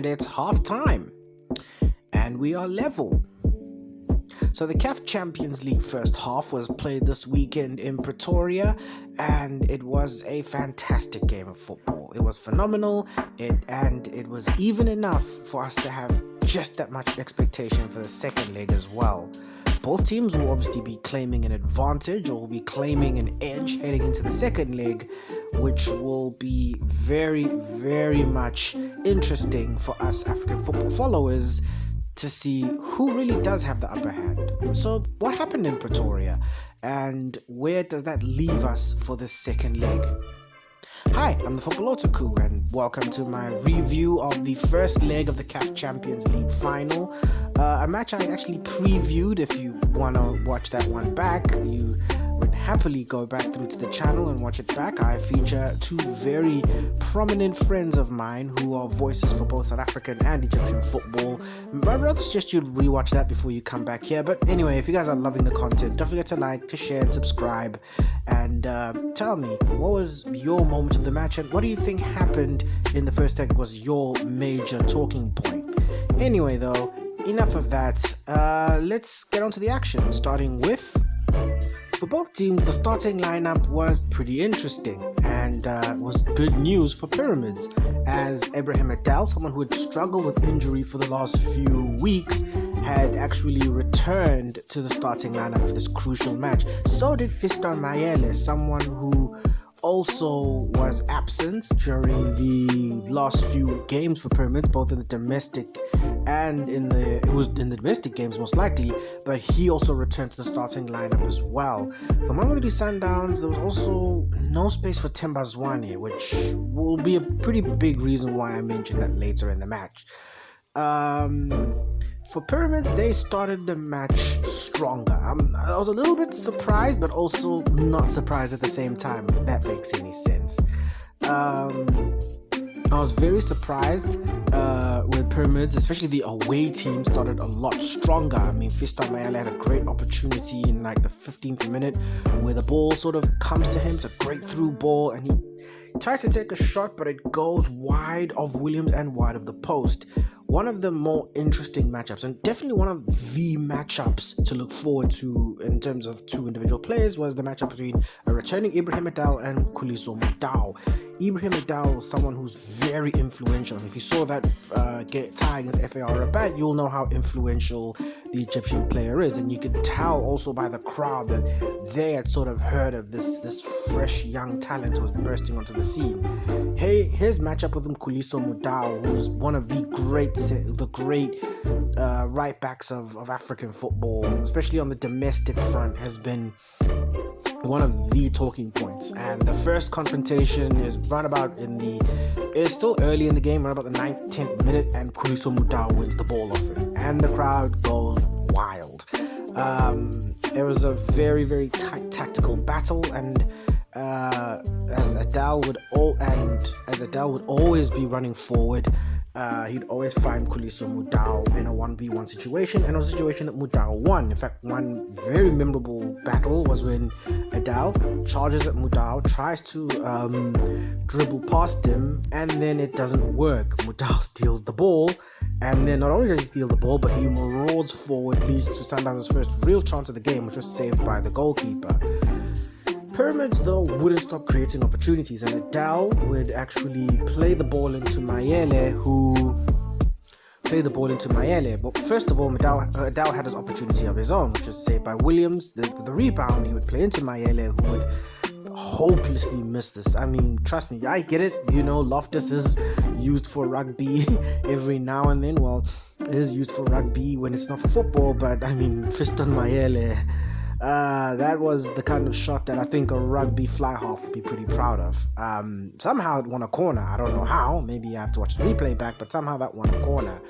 and it's half time, and we are level. So the CAF Champions League first half was played this weekend in Pretoria, and it was a fantastic game of football. It was phenomenal, and it was even enough for us to have just that much expectation for the second leg as well. Both teams will obviously be claiming an advantage or will be claiming an edge heading into the second leg, which will be very, very much interesting for us African football followers to see who really does have the upper hand. So what happened in Pretoria, and where does that leave us for the second leg? Hi, I'm the Football Otaku, and welcome to my review of the first leg of the CAF Champions League final. A match I actually previewed. If you want to watch that one back, you would happily go back through to the channel and watch it back. I feature two very prominent friends of mine who are voices for both South African and Egyptian football. I'd rather suggest you rewatch that before you come back here. But anyway, if you guys are loving the content, don't forget to like, to share, and subscribe. And tell me, what was your moment of the match, and what do you think happened in the first leg was your major talking point? Anyway, though, enough of that. Let's get on to the action, starting with, for both teams, the starting lineup was pretty interesting and was good news for Pyramids, as Ibrahim Adel, someone who had struggled with injury for the last few weeks, had actually returned to the starting lineup for this crucial match. So did Fiston Mayele, someone who also was absent during the last few games for Pyramids, both in the domestic and in the domestic games most likely, but he also returned to the starting lineup as well. For Mamelodi Sundowns, there was also no space for Themba Zwane, which will be a pretty big reason why I mentioned that later in the match. For Pyramids, they started the match stronger. I was a little bit surprised, but also not surprised at the same time, if that makes any sense. I was very surprised with Pyramids, especially the away team started a lot stronger. I mean, Fiston Mayele had a great opportunity in like the 15th minute where the ball sort of comes to him. It's a great through ball, and he tries to take a shot, but it goes wide of Williams and wide of the post. One of the more interesting matchups, and definitely one of the matchups to look forward to in terms of two individual players, was the matchup between a returning Ibrahim Adel and Khuliso Mudau. Ibrahim Adel, someone who's very influential. If you saw that tie against FAR Rabat, you'll know how influential the Egyptian player is, and you could tell also by the crowd that they had sort of heard of this fresh young talent who was bursting onto the scene. Hey, his matchup with Khuliso Mudau, who is one of the great right backs of African football, especially on the domestic front, has been one of the talking points. And the first confrontation is it's still early in the game, right about the 9th, 10th minute, and Khuliso Mudau wins the ball off him, and the crowd goes wild. It was a very, very tight tactical battle, and as Adel would always be running forward, he'd always find Khuliso Mudau in a 1v1 situation, and it was a situation that Mudau won. In fact, one very memorable battle was when Adel charges at Mudau, tries to dribble past him, and then it doesn't work. Mudau steals the ball, and then not only does he steal the ball, but he marauds forward, leads to Sundowns' first real chance of the game, which was saved by the goalkeeper. Pyramids, though, wouldn't stop creating opportunities, and Adel would actually play the ball into Mayele, But first of all, Adel had his opportunity of his own, which was saved by Williams. The rebound, he would play into Mayele, who would hopelessly miss this. I mean, trust me, I get it. You know, Loftus is used for rugby every now and then. Well, it is used for rugby when it's not for football, but I mean, Fiston Mayele, that was the kind of shot that I think a rugby fly half would be pretty proud of. Somehow it won a corner. I don't know how. Maybe I have to watch the replay back, but somehow that won a corner.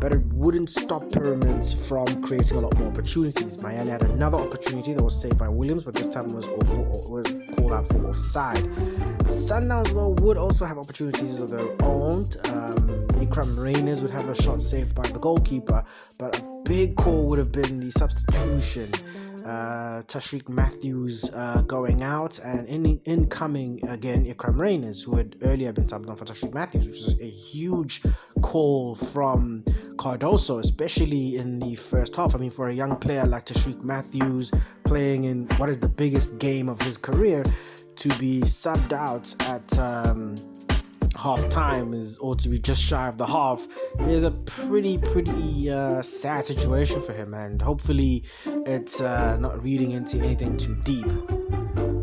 But it wouldn't stop Pyramids from creating a lot more opportunities. Mayele had another opportunity that was saved by Williams, but this time was called out for offside. Sundowns, though, would also have opportunities of their own. Ikram Reyners would have a shot saved by the goalkeeper, but a big call would have been the substitution Tashreeq Matthews going out, and incoming again Ikram Reyners, who had earlier been subbed on for Tashreeq Matthews, which was a huge call from Cardoso, especially in the first half. I mean, for a young player like Tashreeq Matthews playing in what is the biggest game of his career, to be subbed out at half time or to be just shy of the half, is a pretty sad situation for him, and hopefully it's not reading into anything too deep.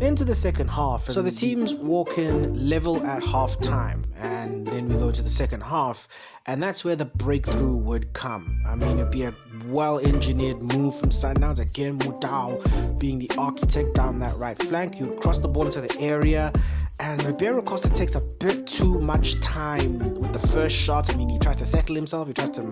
Into the second half, so the teams walk in level at half time, and then we go to the second half, and that's where the breakthrough would come. I mean, it'd be a well-engineered move from Sundowns. Again, Mudau being the architect down that right flank. He would cross the ball into the area, and Ribeiro Costa takes a bit too much time with the first shot. I mean, he tries to settle himself, he tries to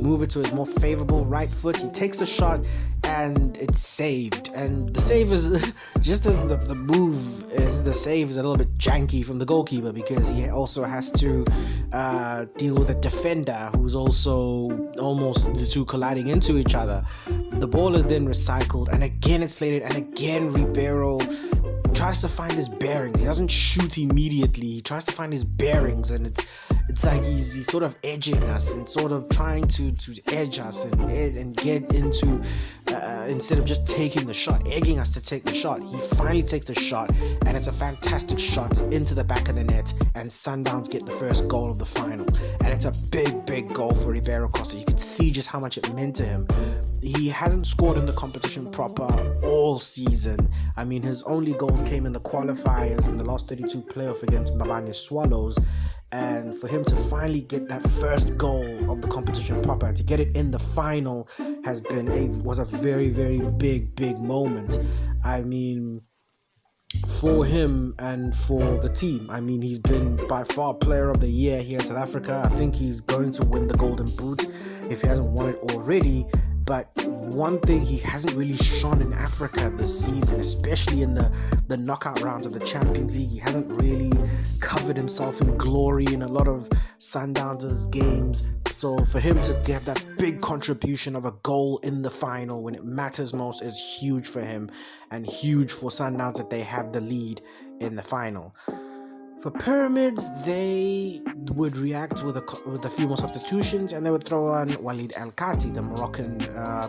move it to his more favorable right foot. He takes the shot, and it's saved. And the save is, just as the move is, the save is a little bit janky from the goalkeeper, because he also has to deal with a defender who's also almost the two colliding into each other. The ball is then recycled, and again it's played, and again Ribeiro tries to find his bearings. He doesn't shoot immediately. He tries to find his bearings, and it's like he's sort of edging us and sort of trying to edge us and get into, instead of just taking the shot, egging us to take the shot. He finally takes the shot, and it's a fantastic shot into the back of the net, and Sundowns get the first goal of the final. And it's a big goal for Ribeiro Costa. You could see just how much it meant to him. He hasn't scored in the competition proper all season. I mean, his only goals came in the qualifiers in the last 32 playoff against Mbabane Swallows, and for him to finally get that first goal of the competition proper and to get it in the final was a very big moment. I mean, for him and for the team. I mean, he's been by far player of the year here in South Africa. I think he's going to win the Golden Boot if he hasn't won it already. But one thing, he hasn't really shone in Africa this season, especially in the knockout rounds of the Champions League. He hasn't really covered himself in glory in a lot of Sundowns' games. So for him to get that big contribution of a goal in the final when it matters most is huge for him, and huge for Sundowns that they have the lead in the final. For Pyramids, they would react with a few more substitutions, and they would throw on Walid El Kati, the Moroccan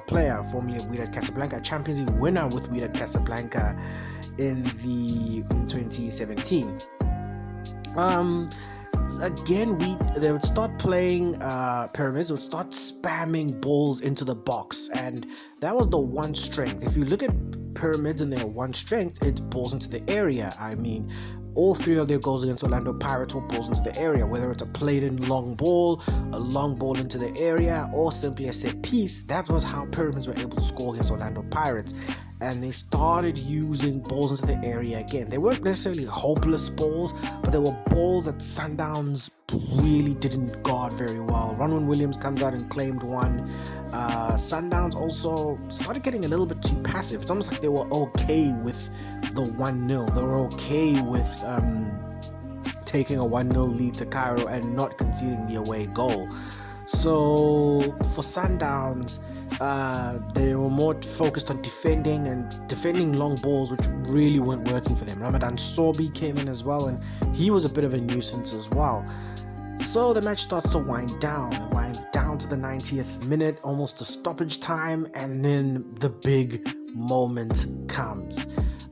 player, formerly of Wydad Casablanca, Champions League winner with Wydad Casablanca in 2017. Again, they would start playing Pyramids, would start spamming balls into the box, and that was the one strength. If you look at Pyramids and their one strength, it's balls into the area. I mean, all three of their goals against Orlando Pirates were balls into the area, whether it's a played in long ball, a long ball into the area, or simply a set piece. That was how Pyramids were able to score against Orlando Pirates. And they started using balls into the area again. They weren't necessarily hopeless balls, but they were balls that Sundowns really didn't guard very well. Ronwen Williams comes out and claimed one. Sundowns also started getting a little bit too passive. It's almost like they were okay with the 1-0. They were okay with taking a 1-0 lead to Cairo and not conceding the away goal. So for Sundowns, they were more focused on defending long balls, which really weren't working for them. Ramadan Sorbi came in as well, and he was a bit of a nuisance as well. So the match starts to wind down. It winds down to the 90th minute, almost to stoppage time, and then the big moment comes.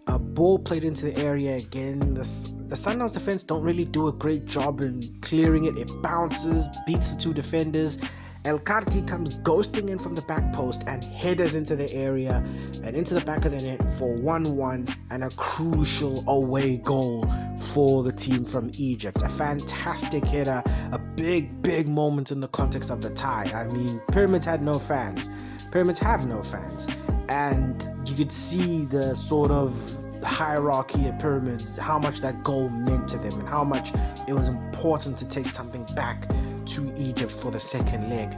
A ball played into the area again. The Sundowns defense don't really do a great job in clearing it. It bounces, beats the two defenders. El Karti comes ghosting in from the back post and headers into the area and into the back of the net for 1-1 and a crucial away goal for the team from Egypt. A fantastic header, a big moment in the context of the tie. I mean, Pyramids had no fans. Pyramids have no fans. And you could see the sort of hierarchy at Pyramids, how much that goal meant to them and how much it was important to take something back to Egypt for the second leg.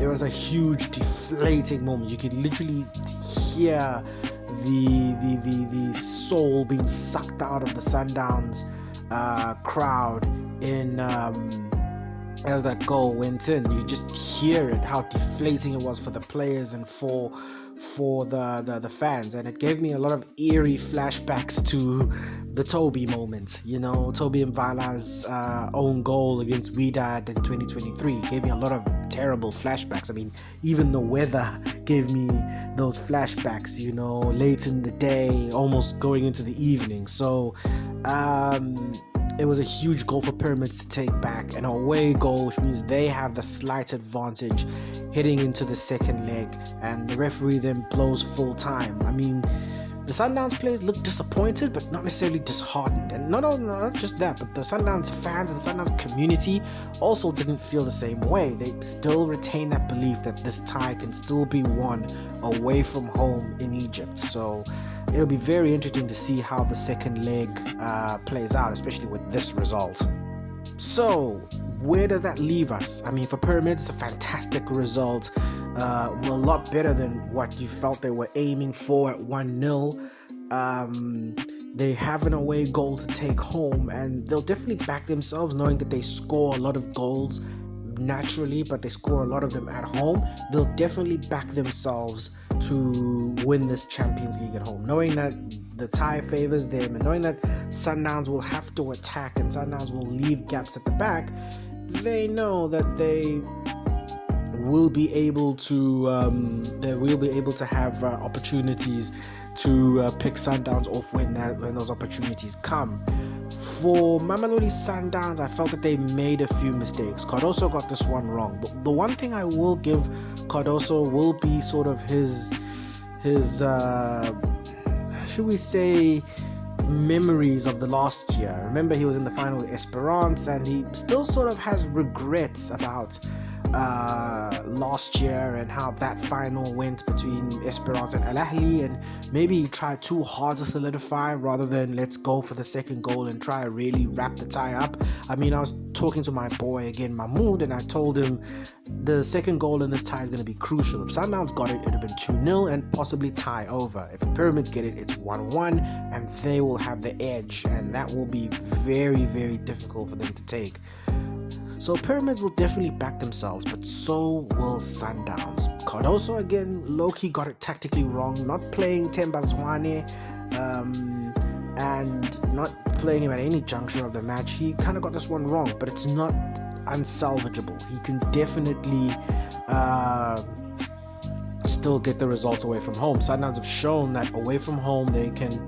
It was a huge deflating moment. You could literally hear the soul being sucked out of the Sundowns crowd in as that goal went in. You just hear it, how deflating it was for the players and for the fans, and it gave me a lot of eerie flashbacks to the Toby moment. You know, Toby and Vala's own goal against Wydad in 2023 gave me a lot of terrible flashbacks. I mean, even the weather gave me those flashbacks, you know, late in the day, almost going into the evening. So it was a huge goal for Pyramids to take back, an away goal, which means they have the slight advantage heading into the second leg, and the referee then blows full time. I mean, the Sundowns players looked disappointed, but not necessarily disheartened. And not just that, but the Sundowns fans and the Sundowns community also didn't feel the same way. They still retain that belief that this tie can still be won away from home in Egypt. So it'll be very interesting to see how the second leg plays out, especially with this result. So where does that leave us? I mean, for Pyramids, it's a fantastic result, a lot better than what you felt they were aiming for at 1-0. They have an away goal to take home, and they'll definitely back themselves knowing that they score a lot of goals naturally, but they score a lot of them at home. They'll definitely back themselves to win this Champions League at home, knowing that the tie favors them, and knowing that Sundowns will have to attack and Sundowns will leave gaps at the back. They know that they will be able to have opportunities to pick Sundowns off when those opportunities come. For Mamelodi Sundowns, I felt that they made a few mistakes. Cardoso got this one wrong. The one thing I will give Cardoso will be sort of his should we say, memories of the last year. Remember, he was in the final with Esperance, and he still sort of has regrets about last year and how that final went between Esperance and Al Ahly, and maybe he tried too hard to solidify rather than let's go for the second goal and try to really wrap the tie up. I mean, I was talking to my boy again, Mahmoud, and I told him the second goal in this tie is going to be crucial. If Sundowns got it, it would have been 2-0 and possibly tie over. If Pyramids get it, it's 1-1 and they will have the edge, and that will be very, very difficult for them to take. So Pyramids will definitely back themselves, but so will Sundowns. Cardoso, again, low-key got it tactically wrong, not playing Themba Zwane and not playing him at any juncture of the match. He kind of got this one wrong, but it's not unsalvageable. He can definitely still get the results away from home. Sundowns have shown that away from home they can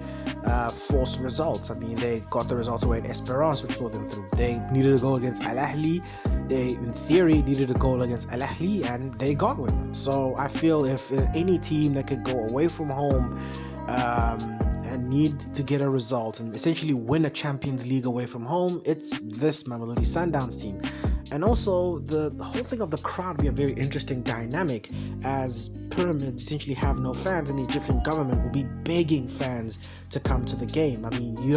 force results. I mean, they got the results away in Esperance, which saw them through. They needed a goal against Al Ahly. They, in theory, needed a goal against Al Ahly, and they got one. So I feel if any team that could go away from home and need to get a result and essentially win a Champions League away from home, it's this Mamelodi Sundowns team. And also, the whole thing of the crowd will be a very interesting dynamic, as Pyramids essentially have no fans, and the Egyptian government will be begging fans to come to the game. I mean, you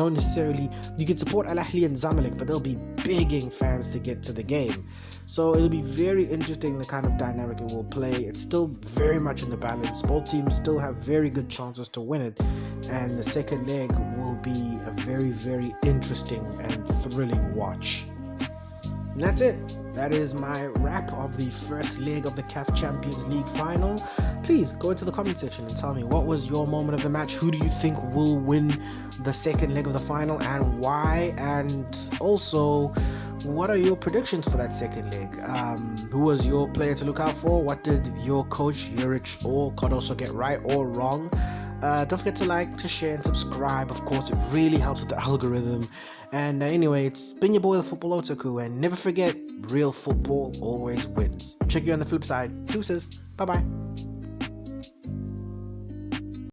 can support Al Ahly and Zamalek, but they'll be begging fans to get to the game. So it'll be very interesting the kind of dynamic it will play. It's still very much in the balance. Both teams still have very good chances to win it, and the second leg will be a very, very interesting and thrilling watch. And that's it. That is my wrap of the first leg of the CAF Champions League final. Please go into the comment section and tell me, what was your moment of the match? Who do you think will win the second leg of the final and why? And also, what are your predictions for that second leg? Who was your player to look out for? What did your coach, Juric or Cardoso, get right or wrong? Don't forget to like, to share, and subscribe. Of course, it really helps with the algorithm. And anyway, it's been your boy, the Football Otaku, and never forget, real football always wins. Check you on the flip side. Deuces. Bye-bye.